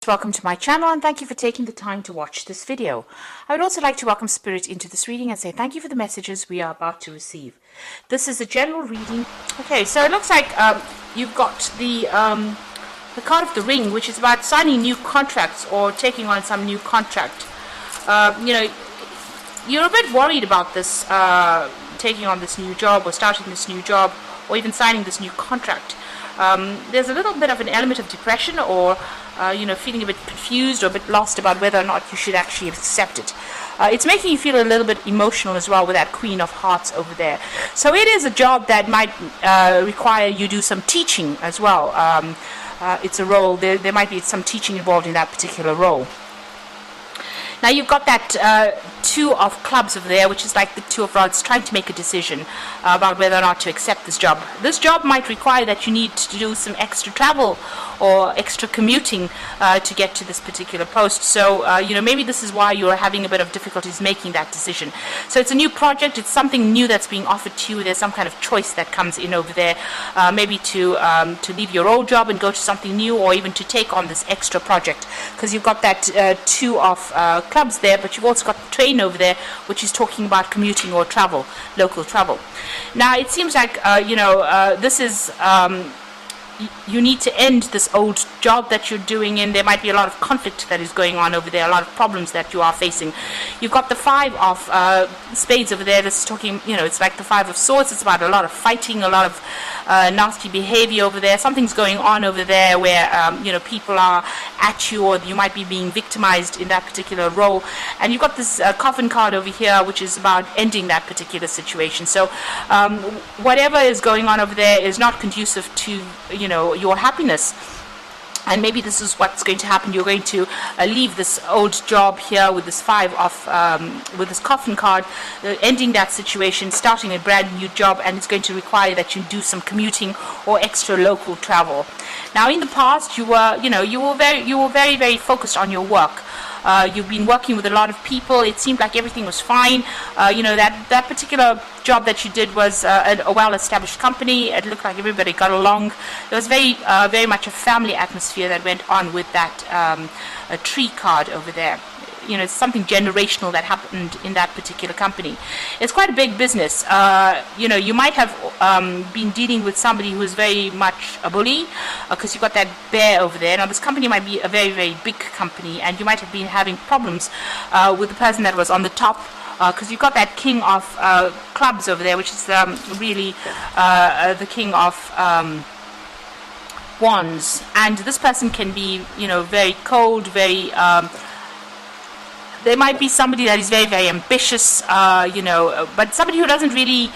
Welcome to my channel and thank you for taking the time to watch this video. I would also like to welcome Spirit into this reading and say thank you for the messages we are about to receive. This is a general reading. Okay, so it looks like you've got the card of the ring, which is about signing new contracts or taking on some new contract. You're a bit worried about this, taking on this new job or starting this new job or even signing this new contract. There's a little bit of an element of depression or feeling a bit confused or a bit lost about whether or not you should actually accept it. It's making you feel a little bit emotional as well with that Queen of Hearts over there. So it is a job that might require you do some teaching as well. It's a role, there might be some teaching involved in that particular role. Now you've got that Two of Clubs over there, which is like the Two of Rods, trying to make a decision about whether or not to accept this job. This job might require that you need to do some extra travel or extra commuting to get to this particular post. So, maybe this is why you're having a bit of difficulties making that decision. So it's a new project, it's something new that's being offered to you. There's some kind of choice that comes in over there, maybe to leave your old job and go to something new, or even to take on this extra project, because you've got that Two of Clubs there, but you've also got the train over there, which is talking about commuting or travel, local travel. Now it seems like this is you need to end this old job that you're doing, and there might be a lot of conflict that is going on over there, a lot of problems that you are facing. You've got the Five of Spades over there. This is talking, it's like the Five of Swords. It's about a lot of fighting, a lot of nasty behavior over there. Something's going on over there where people are at you, or you might be being victimized in that particular role. And you've got this Coffin card over here, which is about ending that particular situation. So whatever is going on over there is not conducive to your happiness. And maybe this is what's going to happen. You're going to leave this old job here with this with this Coffin card, ending that situation, starting a brand new job, and it's going to require that you do some commuting or extra local travel. Now, in the past, you were very, very focused on your work. You've been working with a lot of people. It seemed like everything was fine. That particular job that you did was a well-established company. It looked like everybody got along. There was very much a family atmosphere that went on with that a tree card over there. It's something generational that happened in that particular company. It's quite a big business. You might have been dealing with somebody who is very much a bully, because you've got that bear over there. Now, this company might be a very, very big company, and you might have been having problems with the person that was on the top, because you've got that King of Clubs over there, which is really the King of Wands. And this person can be, very cold, very... There might be somebody that is very, very ambitious, but somebody who doesn't really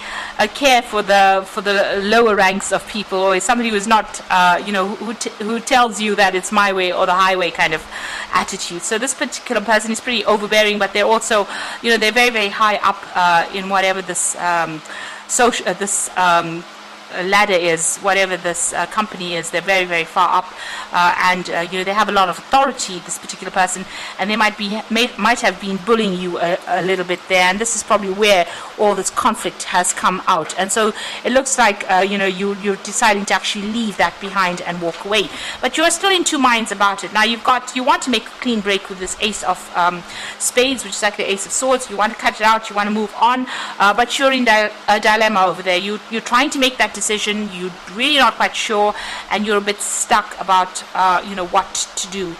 care for the lower ranks of people, or is somebody who is not, who tells you that it's my way or the highway kind of attitude. So this particular person is pretty overbearing, but they're also, they're very, very high up in whatever this ladder is, whatever this company is. They're very, very far up, and they have a lot of authority, this particular person, and they might have been bullying you a little bit there, and this is probably where all this conflict has come out. And so it looks like you're deciding to actually leave that behind and walk away, but you're still in two minds about it. Now you want to make a clean break with this Ace of Spades, which is like the Ace of Swords. You want to cut it out, you want to move on, but you're in a dilemma over there. You're trying to make that decision, you're really not quite sure, and you're a bit stuck about what to do.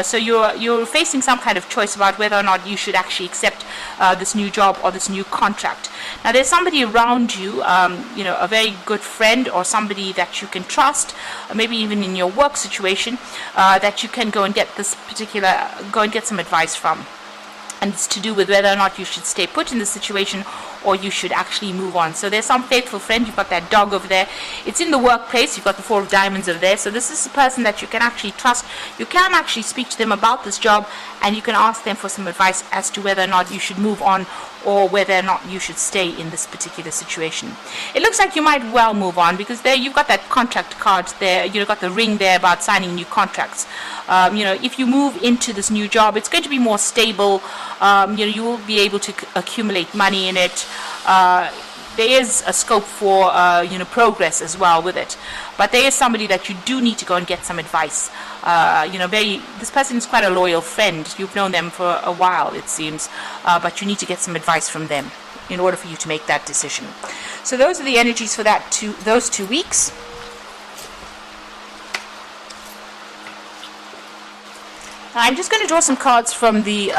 So you're facing some kind of choice about whether or not you should actually accept this new job or this new contract. Now, there's somebody around you, a very good friend or somebody that you can trust, maybe even in your work situation, that you can go and get some advice from. And it's to do with whether or not you should stay put in the situation or you should actually move on. So there's some faithful friend. You've got that dog over there. It's in the workplace. You've got the Four of Diamonds over there. So this is a person that you can actually trust. You can actually speak to them about this job, and you can ask them for some advice as to whether or not you should move on or whether or not you should stay in this particular situation. It looks like you might well move on, because there you've got that contract card there. You've got the ring there about signing new contracts. If you move into this new job, it's going to be more stable. You will be able to accumulate money in it. There is a scope for progress as well with it, but there is somebody that you do need to go and get some advice this person is quite a loyal friend. You've known them for a while, it seems, but you need to get some advice from them in order for you to make that decision. So those are the energies for those 2 weeks. I'm just going to draw some cards from the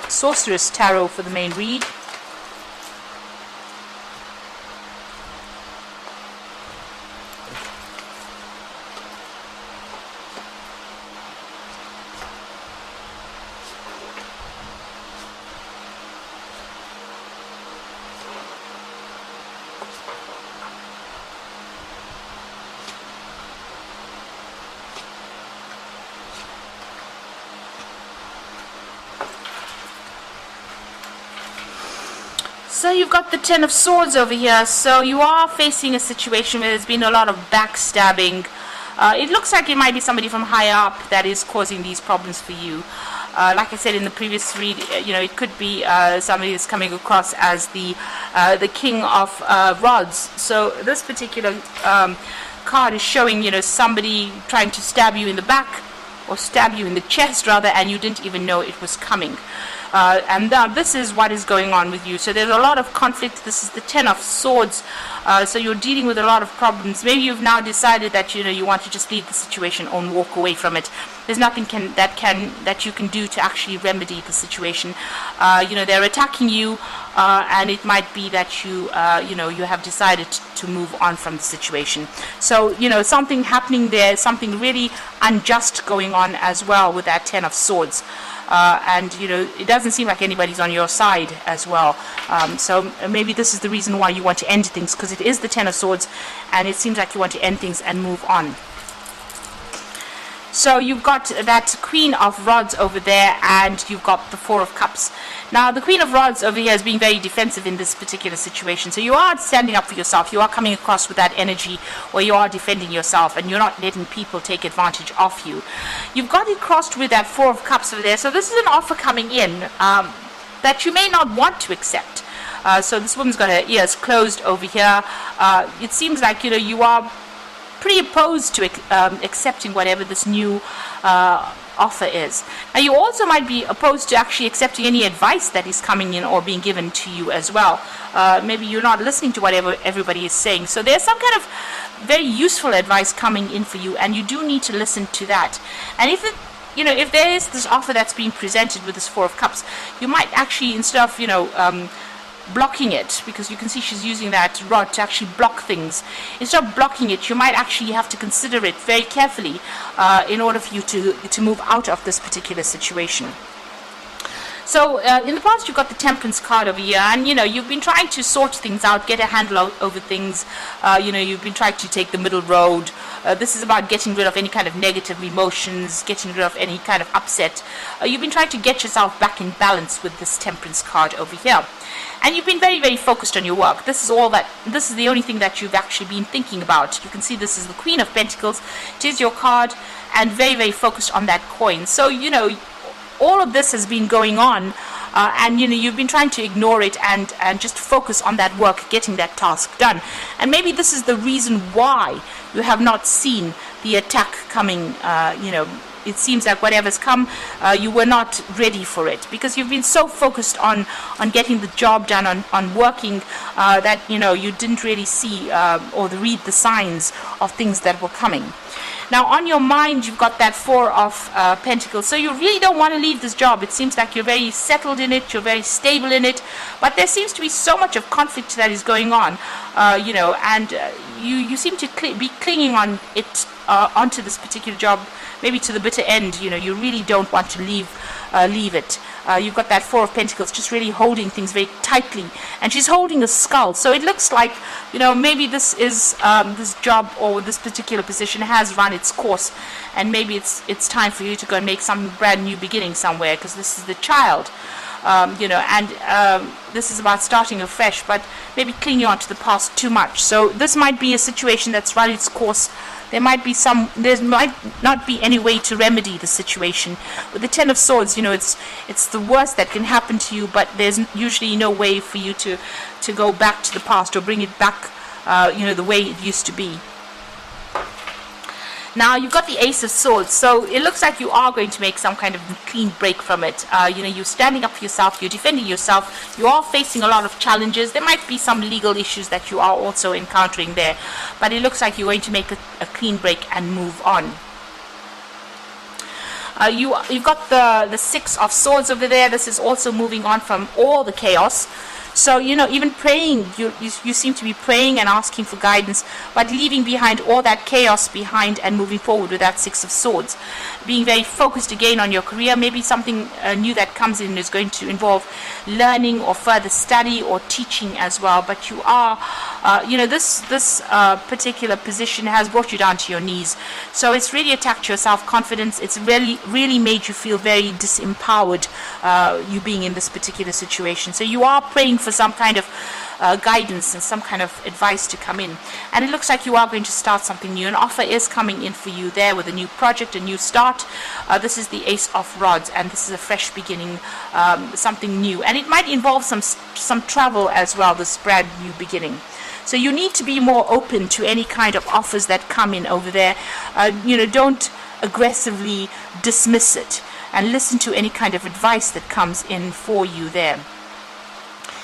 Sorceress Tarot for the main read. So you've got the Ten of Swords over here. So you are facing a situation where there's been a lot of backstabbing. It looks like it might be somebody from higher up that is causing these problems for you. Like I said in the previous read, it could be somebody that's coming across as the King of Rods. So this particular card is showing, somebody trying to stab you in the back, or stab you in the chest rather, and you didn't even know it was coming. And this is what is going on with you. So there's a lot of conflict. This is the Ten of Swords. So you're dealing with a lot of problems. Maybe you've now decided that you want to just leave the situation and walk away from it. There's nothing that you can do to actually remedy the situation. They're attacking you, and it might be that you have decided to move on from the situation. So something happening there, something really unjust going on as well with that Ten of Swords. And it doesn't seem like anybody's on your side as well. So maybe this is the reason why you want to end things, because it is the Ten of Swords, and it seems like you want to end things and move on. So you've got that Queen of Rods over there, and you've got the Four of Cups. Now, the Queen of Rods over here is being very defensive in this particular situation. So you are standing up for yourself. You are coming across with that energy where you are defending yourself, and you're not letting people take advantage of you. You've got it crossed with that Four of Cups over there. So this is an offer coming in that you may not want to accept. So this woman's got her ears closed over here. It seems like, you are pretty opposed to accepting whatever this new offer is. Now, you also might be opposed to actually accepting any advice that is coming in or being given to you as well. Maybe you're not listening to whatever everybody is saying. So there's some kind of very useful advice coming in for you, and you do need to listen to that. And if there is this offer that's being presented with this Four of Cups, you might actually, instead of blocking it, because you can see she's using that rod to actually block things. Instead of blocking it, you might actually have to consider it very carefully in order for you to move out of this particular situation. So in the past, you've got the Temperance card over here, and you've been trying to sort things out, get a handle over things. You've been trying to take the middle road. This is about getting rid of any kind of negative emotions, getting rid of any kind of upset. You've been trying to get yourself back in balance with this Temperance card over here. And you've been very, very focused on your work. This is the only thing that you've actually been thinking about. You can see this is the Queen of Pentacles. It is your card, and very, very focused on that coin. So, all of this has been going on, and you've been trying to ignore it and just focus on that work, getting that task done. And maybe this is the reason why you have not seen the attack coming. It seems like whatever's come, you were not ready for it, because you've been so focused on getting the job done, on working, that you didn't really see or read the signs of things that were coming. Now, on your mind, you've got that Four of Pentacles. So you really don't want to leave this job. It seems like you're very settled in it. You're very stable in it. But there seems to be so much of conflict that is going on, and you seem to be clinging on it, onto this particular job, maybe to the bitter end. You really don't want to leave it. You've got that Four of Pentacles just really holding things very tightly, and she's holding a skull. So it looks like, maybe this is this job or this particular position has run its course, and maybe it's time for you to go and make some brand new beginning somewhere, because this is the Child. This is about starting afresh, but maybe clinging on to the past too much. So this might be a situation that's run its course. There might not be any way to remedy the situation. With the Ten of Swords, it's the worst that can happen to you, but there's usually no way for you to go back to the past or bring it back, the way it used to be. Now you've got the Ace of Swords, so it looks like you are going to make some kind of clean break from it. You're standing up for yourself, you're defending yourself, you are facing a lot of challenges. There might be some legal issues that you are also encountering there, but it looks like you're going to make a clean break and move on. You've got the Six of Swords over there. This is also moving on from all the chaos. So, even praying, you seem to be praying and asking for guidance, but leaving behind all that chaos behind and moving forward with that Six of Swords. Being very focused again on your career. Maybe something new that comes in is going to involve learning or further study or teaching as well. But you are, this particular position has brought you down to your knees. So it's really attacked your self-confidence. It's really made you feel very disempowered, you being in this particular situation. So you are praying for some kind of guidance and some kind of advice to come in, and it looks like you are going to start something new. An offer is coming in for you there with a new project, a new start. This is the Ace of Rods, and this is a fresh beginning, something new, and it might involve some travel as well, this brand new beginning. So you need to be more open to any kind of offers that come in over there. Don't aggressively dismiss it, and listen to any kind of advice that comes in for you there.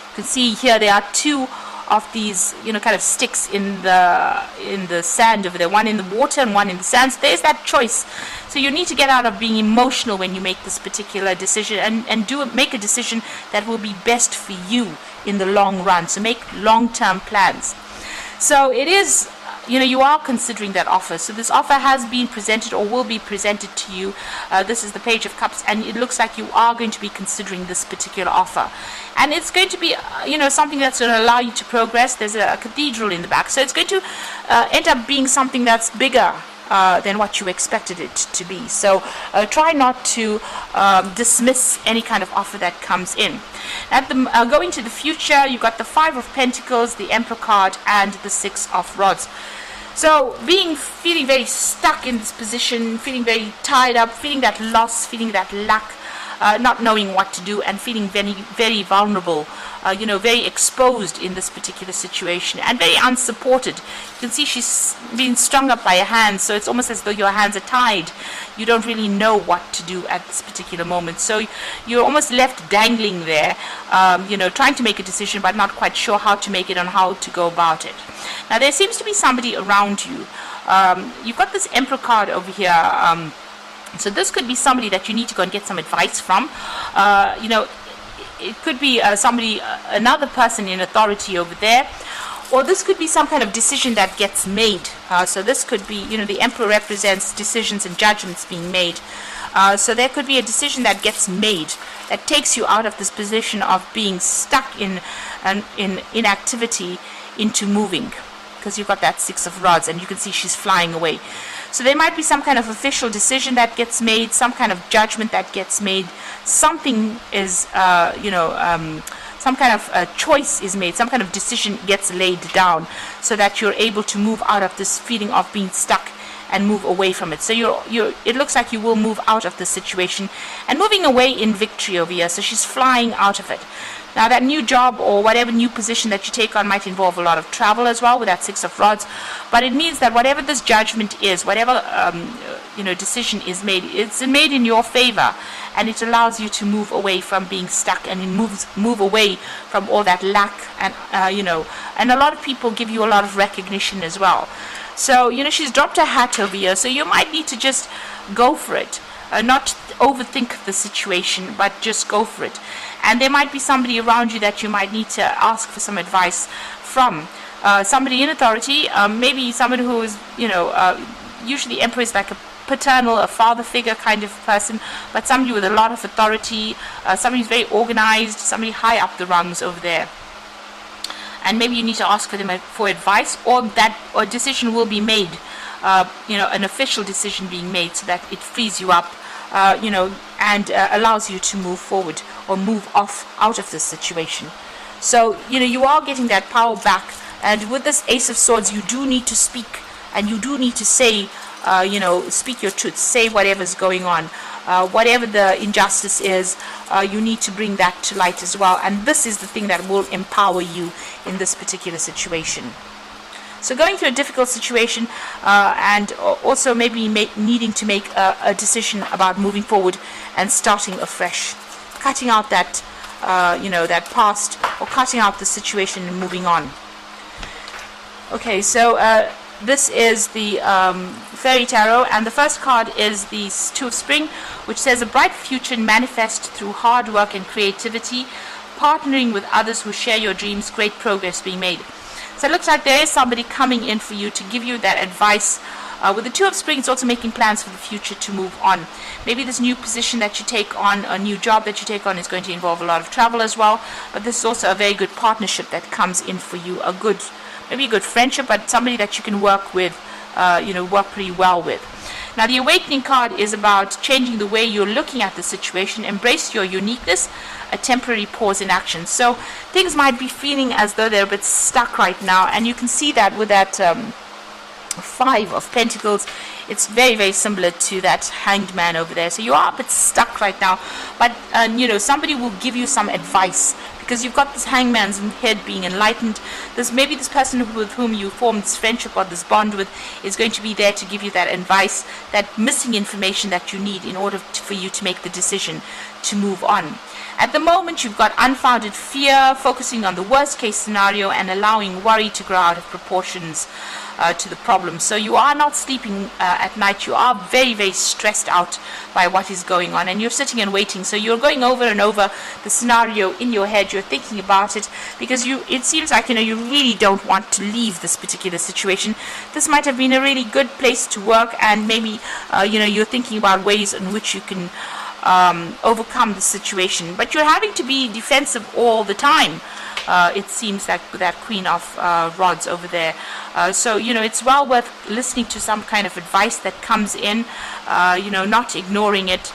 You can see here there are two of these, kind of sticks in the sand over there. One in the water and one in the sand. So there's that choice. So you need to get out of being emotional when you make this particular decision, and make a decision that will be best for you in the long run. So make long-term plans. So it is, you are considering that offer. So this offer has been presented or will be presented to you. This is the Page of Cups, and it looks like you are going to be considering this particular offer. And it's going to be, something that's going to allow you to progress. There's a cathedral in the back. So it's going to end up being something that's bigger than what you expected it to be. So try not to dismiss any kind of offer that comes in. Going to the future, you've got the Five of Pentacles, the Emperor card, and the Six of Rods. So feeling very stuck in this position, feeling very tied up, feeling that loss, feeling that lack, not knowing what to do, and feeling very, very vulnerable, very exposed in this particular situation, and very unsupported. You can see she's being strung up by her hands, so it's almost as though your hands are tied. You don't really know what to do at this particular moment. So you're almost left dangling there, trying to make a decision, but not quite sure how to make it and how to go about it. Now, there seems to be somebody around you. You've got this Emperor card over here. So this could be somebody that you need to go and get some advice from. It could be another person in authority over there, or this could be some kind of decision that gets made. So this could be, the Emperor represents decisions and judgments being made. So there could be a decision that gets made that takes you out of this position of being stuck in inactivity into moving, because you've got that Six of Rods, and you can see she's flying away. So there might be some kind of official decision that gets made, some kind of judgment that gets made. Something is, some kind of choice is made, some kind of decision gets laid down, so that you're able to move out of this feeling of being stuck and move away from it. So it looks like you will move out of the situation and moving away in victory over here. So she's flying out of it. Now, that new job or whatever new position that you take on might involve a lot of travel as well with that Six of Rods. But it means that whatever this judgment is, whatever decision is made, it's made in your favor, and it allows you to move away from being stuck, and move away from all that lack, and and a lot of people give you a lot of recognition as well. So she's dropped her hat over here. So you might need to just go for it, not overthink the situation, but just go for it. And there might be somebody around you that you might need to ask for some advice from. Somebody in authority, maybe somebody who is, usually Emperor is like a paternal, a father figure kind of person, but somebody with a lot of authority, somebody who's very organized, somebody high up the rungs over there. And maybe you need to ask for them for advice, or that a decision will be made, an official decision being made, so that it frees you up, and allows you to move forward or move out of this situation. So, you are getting that power back. And with this Ace of Swords, you do need to speak, and you do need to say, speak your truth, say whatever's going on. Whatever the injustice is, you need to bring that to light as well. And this is the thing that will empower you in this particular situation. So going through a difficult situation, and also maybe needing to make a decision about moving forward and starting afresh, cutting out that that past, or cutting out the situation and moving on. Okay, so this is the Fairy Tarot, and the first card is the Two of Spring, which says a bright future manifest through hard work and creativity, partnering with others who share your dreams, great progress being made. So it looks like there is somebody coming in for you to give you that advice. With the Two of Spring, it's also making plans for the future to move on. Maybe this new position that you take on, a new job that you take on, is going to involve a lot of travel as well. But this is also a very good partnership that comes in for you. Maybe a good friendship, but somebody that you can work with, work pretty well with. Now, the Awakening card is about changing the way you're looking at the situation. Embrace your uniqueness, a temporary pause in action. So things might be feeling as though they're a bit stuck right now, and you can see that with that Five of Pentacles. It's very, very similar to that Hanged Man over there. So you are a bit stuck right now, but somebody will give you some advice, because you've got this Hanged Man's head being enlightened. Maybe this person with whom you formed this friendship or this bond with is going to be there to give you that advice, that missing information that you need in order for you to make the decision to move on. At the moment, you've got unfounded fear, focusing on the worst case scenario and allowing worry to grow out of proportions to the problem. So you are not sleeping at night. You are very, very stressed out by what is going on, and you're sitting and waiting. So you're going over and over the scenario in your head. You're thinking about it, because it seems like you really don't want to leave this particular situation. This might have been a really good place to work, and maybe you're thinking about ways in which you can overcome the situation, but you're having to be defensive all the time. It seems like with that Queen of Rods over there. So it's well worth listening to some kind of advice that comes in, not ignoring it,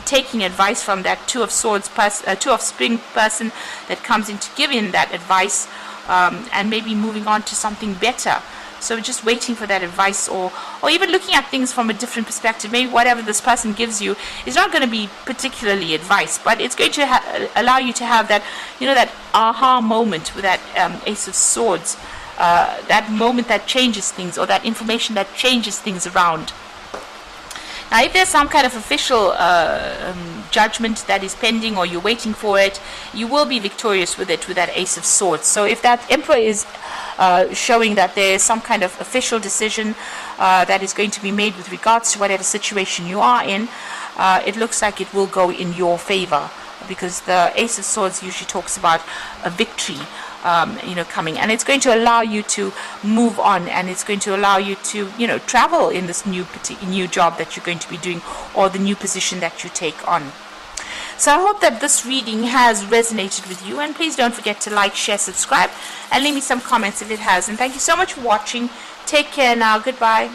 taking advice from that Two of Spring person that comes in to give in that advice, and maybe moving on to something better. So just waiting for that advice, or even looking at things from a different perspective. Maybe whatever this person gives you is not going to be particularly advice, but it's going to allow you to have that, that aha moment with that Ace of Swords, that moment that changes things, or that information that changes things around. Now, if there's some kind of official judgment that is pending, or you're waiting for it, you will be victorious with it, with that Ace of Swords. So if that Emperor is showing that there is some kind of official decision that is going to be made with regards to whatever situation you are in, it looks like it will go in your favor, because the Ace of Swords usually talks about a victory coming, and it's going to allow you to move on, and it's going to allow you to travel in this new job that you're going to be doing, or the new position that you take on. So I hope that this reading has resonated with you, and please don't forget to like, share, subscribe, and leave me some comments if it has. And thank you so much for watching. Take care now. Goodbye.